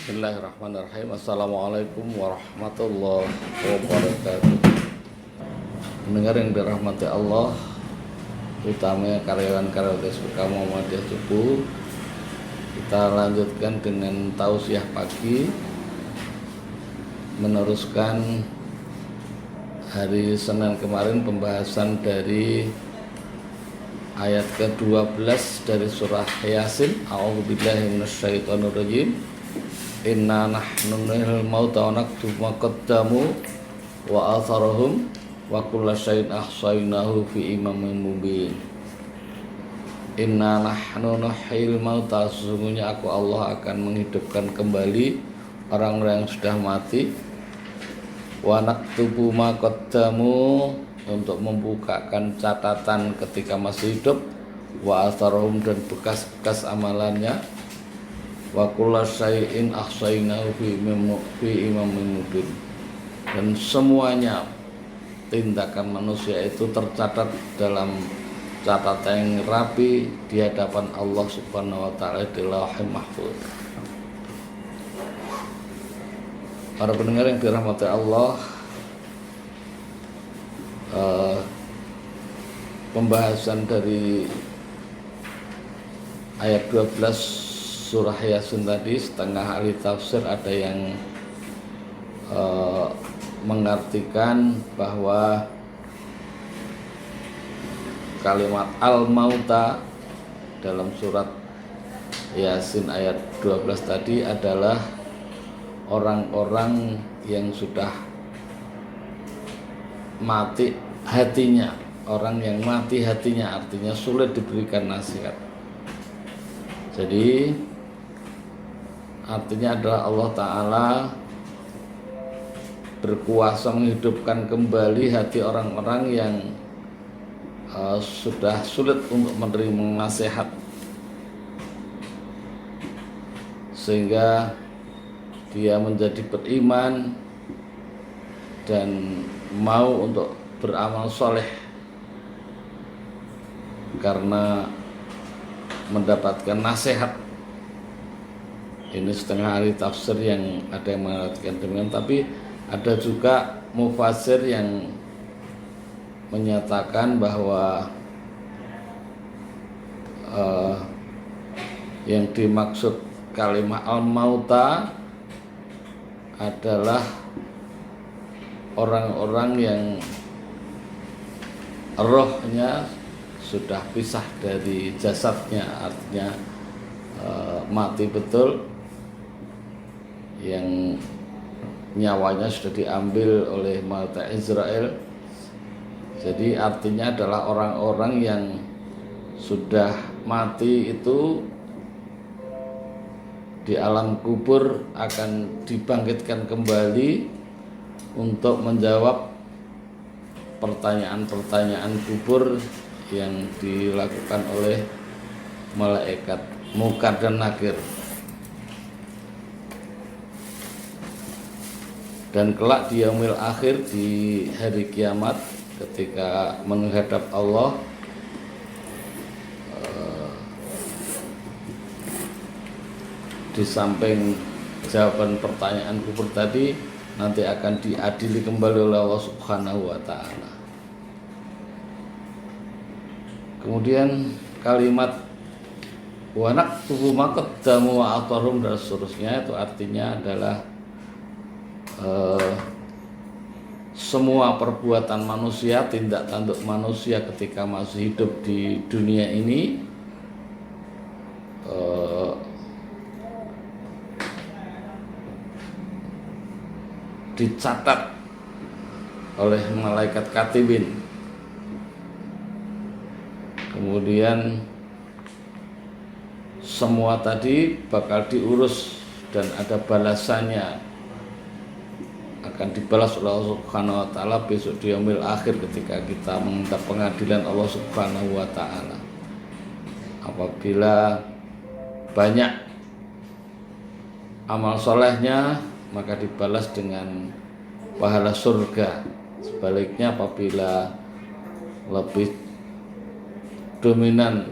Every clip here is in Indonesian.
Bismillahirrahmanirrahim. Assalamualaikum warahmatullahi wabarakatuh. Pendengar yang dirahmati Allah, utamanya karyawan-karyawan SPK Muhammadiyah Cepu, kita lanjutkan dengan tausiah pagi, meneruskan hari Senin kemarin pembahasan dari ayat ke-12 dari surah Yasin. A'udzubillahi minasyaitonirrajim. Inna nahnu nuhyil mauta wa naktubu ma qaddamu wa atharahum wa kulla syai'in ahsaynahu fi imamin mubin. Inna nahnu nuhyil mauta, sesungguhnya aku Allah akan menghidupkan kembali orang-orang yang sudah mati. Wa naktubu ma qaddamu, untuk membukakan catatan ketika masih hidup, wa atharahum, dan bekas-bekas amalannya, wa kulla syai'in ahsaynahu fi imamin mubin, dan semuanya tindakan manusia itu tercatat dalam catatan yang rapi di hadapan Allah Subhanahu wa taala di Lauhul Mahfuz. Para pendengar yang dirahmati Allah, pembahasan dari ayat 12 surah Yasin tadi, setengah ahli tafsir ada yang mengartikan bahwa kalimat al-mauta dalam surat Yasin ayat 12 tadi adalah orang-orang yang sudah mati hatinya, orang yang mati hatinya, artinya sulit diberikan nasihat. Jadi artinya adalah Allah Ta'ala berkuasa menghidupkan kembali hati orang-orang yang sudah sulit untuk menerima nasihat, sehingga dia menjadi beriman dan mau untuk beramal soleh karena mendapatkan nasihat. Ini setengah ahli tafsir yang ada yang mengatakan demikian, tapi ada juga mufasir yang menyatakan bahwa yang dimaksud kalimat al-mauta adalah orang-orang yang rohnya sudah pisah dari jasadnya, artinya mati betul, yang nyawanya sudah diambil oleh malaikat Israel. Jadi artinya adalah orang-orang yang sudah mati itu di alam kubur akan dibangkitkan kembali untuk menjawab pertanyaan-pertanyaan kubur yang dilakukan oleh malaikat Munkar dan Nakir. Dan kelak di yaumil akhir, di hari kiamat, ketika menghadap Allah, di samping jawaban pertanyaan kubur tadi, nanti akan diadili kembali oleh Allah Subhanahu wa taala. Kemudian kalimat wa naktubu ma qaddamu wa atharum dan seterusnya, itu artinya adalah semua perbuatan manusia, tindak tanduk manusia ketika masih hidup di dunia ini dicatat oleh malaikat katibin. Kemudian semua tadi bakal diurus dan ada balasannya, akan dibalas oleh Allah Subhanahu wa taala besok di yaumil akhir ketika kita meminta pengadilan Allah Subhanahu wa taala. Apabila banyak amal solehnya, maka dibalas dengan pahala surga. Sebaliknya apabila lebih dominan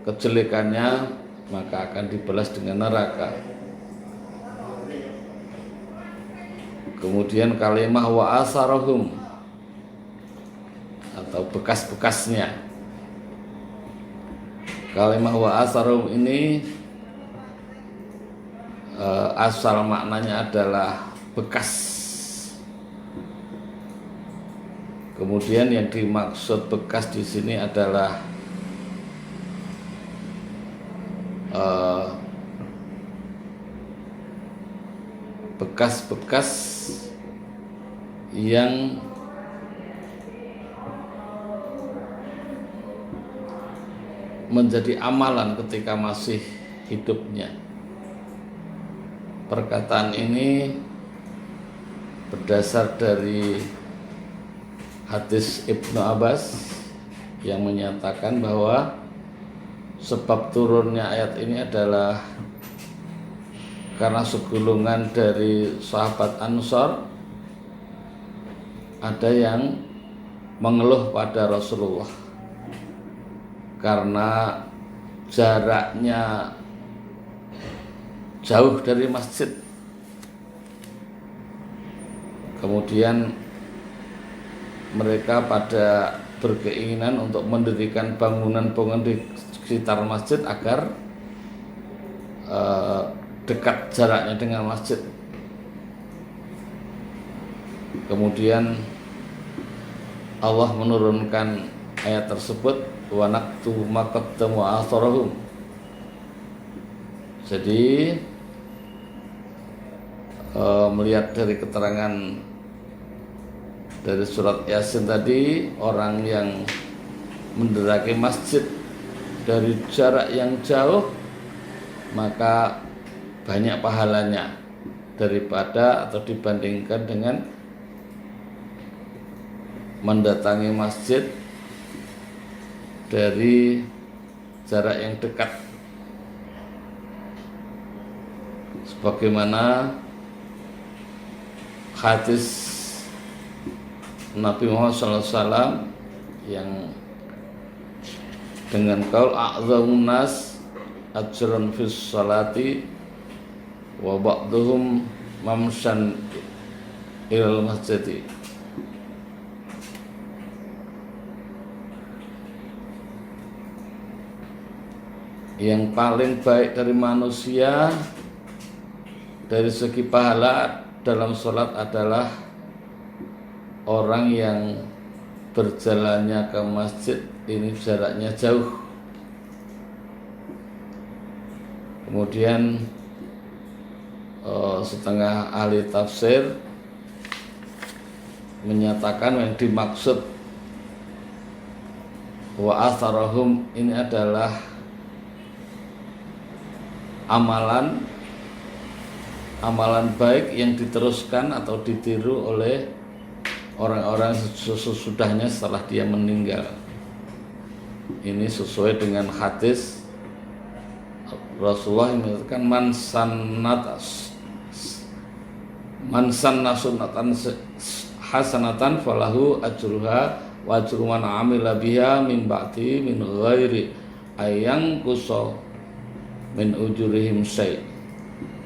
kejelekannya, maka akan dibalas dengan neraka. Kemudian kalimah wa asarahum atau bekas-bekasnya. Kalimah wa asarahum ini asal maknanya adalah bekas. Kemudian yang dimaksud bekas di sini adalah bekas-bekas yang menjadi amalan ketika masih hidupnya. Perkataan ini berdasar dari hadis Ibnu Abbas yang menyatakan bahwa sebab turunnya ayat ini adalah karena segolongan dari sahabat Ansor ada yang mengeluh pada Rasulullah karena jaraknya jauh dari masjid. Kemudian mereka pada berkeinginan untuk mendirikan bangunan-bangunan di sekitar masjid agar dekat jaraknya dengan masjid. Kemudian Allah menurunkan ayat tersebut, wa naktubu ma qaddamu wa atharahum. Jadi melihat dari keterangan dari surat Yasin tadi, orang yang mendekati masjid dari jarak yang jauh maka banyak pahalanya daripada atau dibandingkan dengan mendatangi masjid dari jarak yang dekat. Sebagaimana hadis Nabi Muhammad SAW yang dengan qaul a'dzamun nas ajrun fis salati wa ba'duhum mamshan ilal masjid. Yang paling baik dari manusia dari segi pahala dalam sholat adalah orang yang berjalannya ke masjid ini jaraknya jauh. Kemudian setengah ahli tafsir menyatakan yang dimaksud wa atharahum ini adalah amalan baik yang diteruskan atau ditiru oleh orang-orang sesudahnya setelah dia meninggal. Ini sesuai dengan hadis Rasulullah yang mengatakan man sanna sunnatan hasanatan falahu ajruha wa ajru man amila biha min ba'di min ghairi ayang kuso min ujurihim syai'.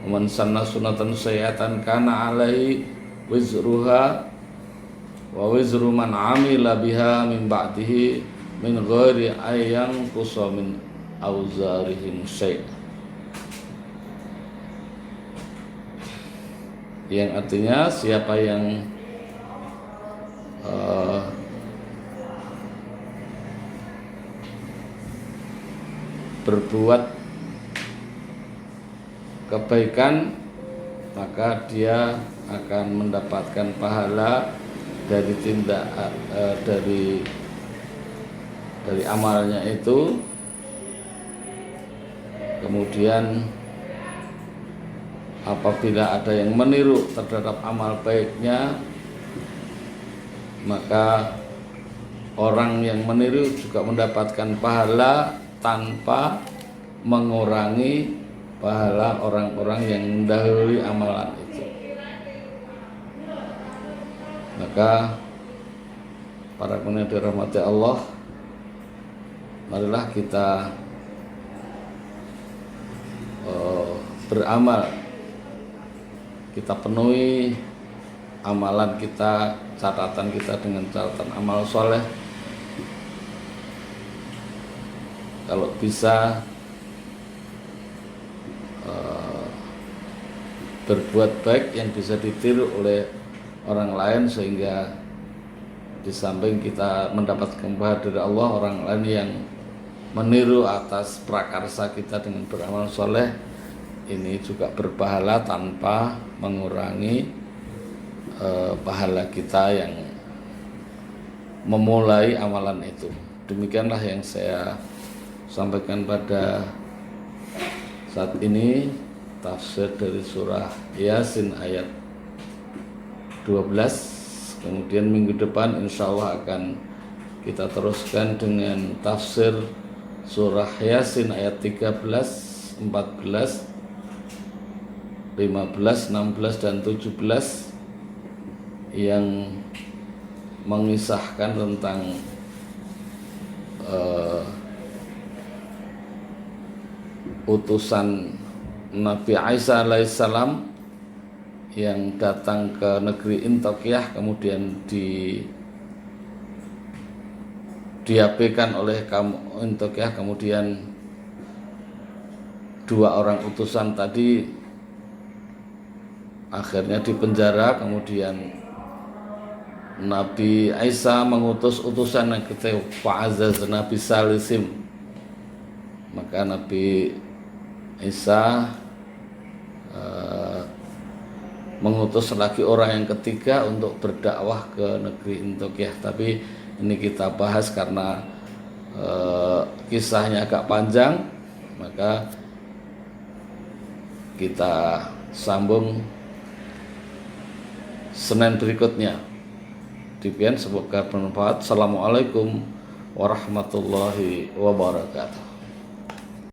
Man sanna sunnatan sayyi'atan kana alaihi wizruha wa wizru man amila biha min ba'dihi min ghairi ayang kuso min auzarihim syai'. Yang artinya siapa yang berbuat kebaikan maka dia akan mendapatkan pahala dari tindak dari amalnya itu. Kemudian apabila ada yang meniru terhadap amal baiknya, maka orang yang meniru juga mendapatkan pahala tanpa mengurangi pahala orang-orang yang mendahului amalan itu. Maka para pendengar dirahmati Allah, marilah kita beramal, kita penuhi amalan kita, catatan kita dengan catatan amal soleh. Kalau bisa berbuat baik yang bisa ditiru oleh orang lain, sehingga di samping kita mendapatkan pahala dari Allah, orang lain yang meniru atas prakarsa kita dengan beramal soleh ini juga berpahala tanpa mengurangi pahala kita yang memulai amalan itu. Demikianlah yang saya sampaikan pada saat ini, tafsir dari surah Yasin ayat 12. Kemudian minggu depan insya Allah akan kita teruskan dengan tafsir surah Yasin ayat 13, 14, 15, 16, dan 17 yang mengisahkan tentang utusan Nabi Isa alaihissalam yang datang ke negeri Intokiyah, kemudian diabekan oleh kaum Intokiyah, kemudian dua orang utusan tadi akhirnya dipenjara. Kemudian Nabi Isa mengutus utusan yang ketiga, fa'azazna bisalisim, maka Nabi Isa mengutus lagi orang yang ketiga untuk berdakwah ke negeri Intokiyah. Tapi ini kita bahas karena kisahnya agak panjang, maka kita sambung Senin berikutnya. Demikian, semoga bermanfaat. Assalamualaikum warahmatullahi wabarakatuh.